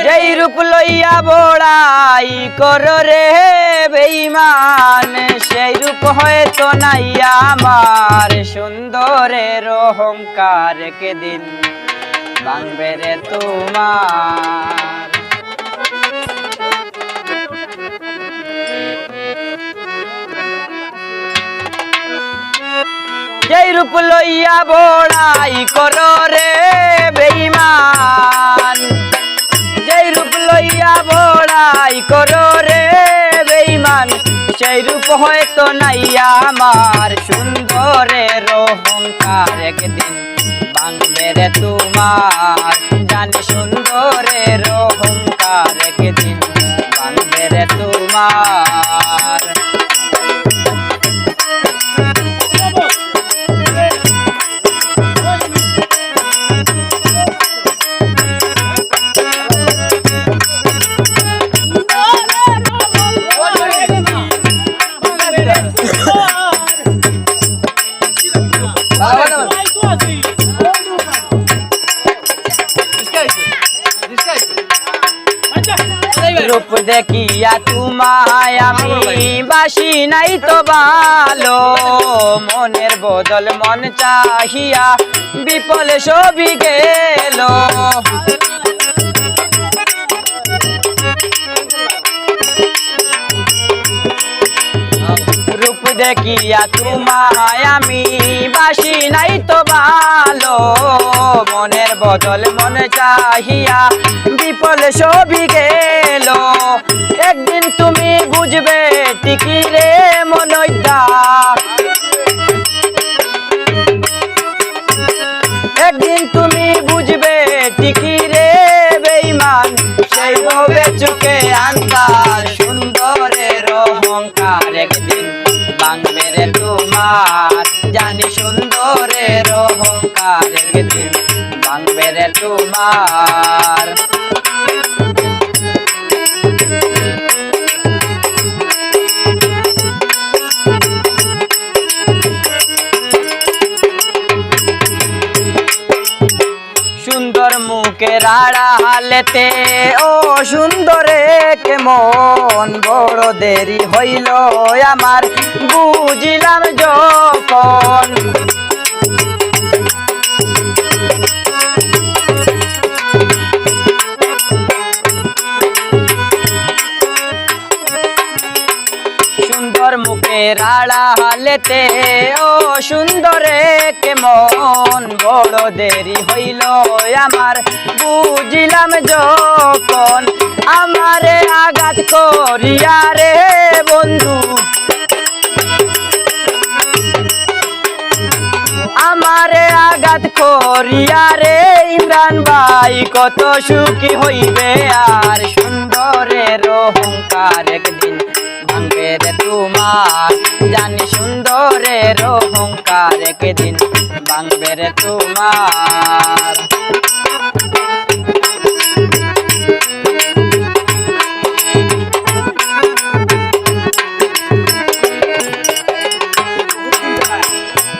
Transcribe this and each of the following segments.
যেই রূপ লইয়া বড়াই করো রে বেঈমান সেই রূপ হয়তো নাই আমার সুন্দরের অহংকার কেদিন ভাঙবে রে তোমার। যেই রূপ লইয়া বড়াই করো রে বেঈমান যেই রূপ লইয়া বড়াই করো রে বেঈমান সেই রূপ হয়তো নাই আমার সুন্দরের অহংকার একদিন ভাঙবে রে তোমার। জানি সুন্দরের অহংকার একদিন ভাঙবে রে তোমার। রূপ দেখিয়া তোমায় আমি বাসি নাই তো ভালো মনের বদল মন চাহিয়া বিফল সবই গেল। রূপ দেখিয়া তোমায় আমি বাসি নাই তো ভালো মনের বদল মন চাহিয়া বিফল সবই গেল। একদিন তুমি বুঝবে ঠিকই রে মনইটা একদিন তুমি বুঝবে ঠিকই রে বেঈমান সেই ভাবে চোখে আন্দার সুন্দরের অহংকার একদিন ভাঙবে রে তোমার। জানি সুন্দরের অহংকার একদিন ভাঙবে রে তোমার। সুন্দর মুখের আড়ালেতে ও সুন্দরে কেমন বড় দেরি হইল আমার বুঝিলাম যখন। সুন্দর মুখের আড়ালেতে ও সুন্দরে কেমন বড় দেরি হইল আমার বুঝিলাম যখন। আমারে আঘাত করিয়া রে বন্ধু আমারে আঘাত করিয়া রে ইমরান ভাই কত সুখী হইবে আর সুন্দরের অহংকার একদিন ভাঙবে রে তোমার। জানি সুন্দরের অহংকার একদিন ভাঙবে রে তোমার।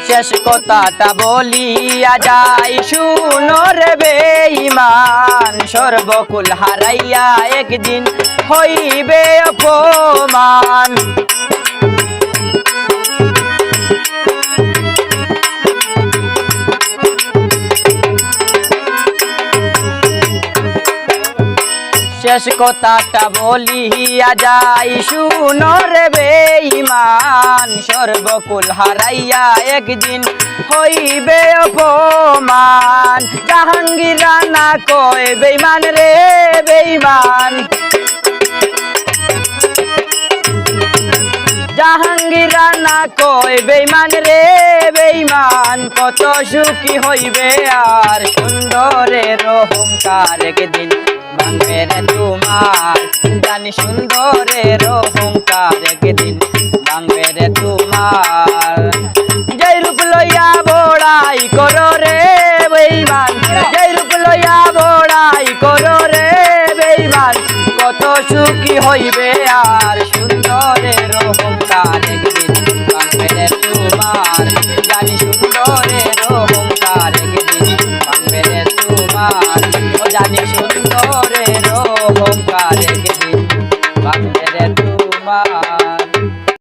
শেষ কথাটা বলিয়া যাই শুনো রে বেঈমান সর্বকুল হারাইয়া একদিন হইবে অপমান। শেষ কথাটা বলিয়া যাই শুনো রে বেঈমান সর্বকুল হারাইয়া একদিন হইবে অপমান। জাহাঙ্গীর রানা কয় বেঈমান রে বেঈমান জাহাঙ্গীর রানা কয় বেঈমান রে বেঈমান কত সুখী হইবে আর সুন্দরের অহংকার একদিন ভাঙবে রে তোমার। জানি সুন্দরের অহংকার একদিন ভাঙবে রে তোমার। যেই রূপ লইয়া বড়াই করো রে বেঈমান যেই রূপ লইয়া বড়াই করো রে বেঈমান কত সুখী হইবে আর সুন্দরের অহংকার একদিন ভাঙবে রে তোমার। জানি সুন্দরের অহংকার একদিন ভাঙবে রে তোমার। জানি সুন্দরের বাবা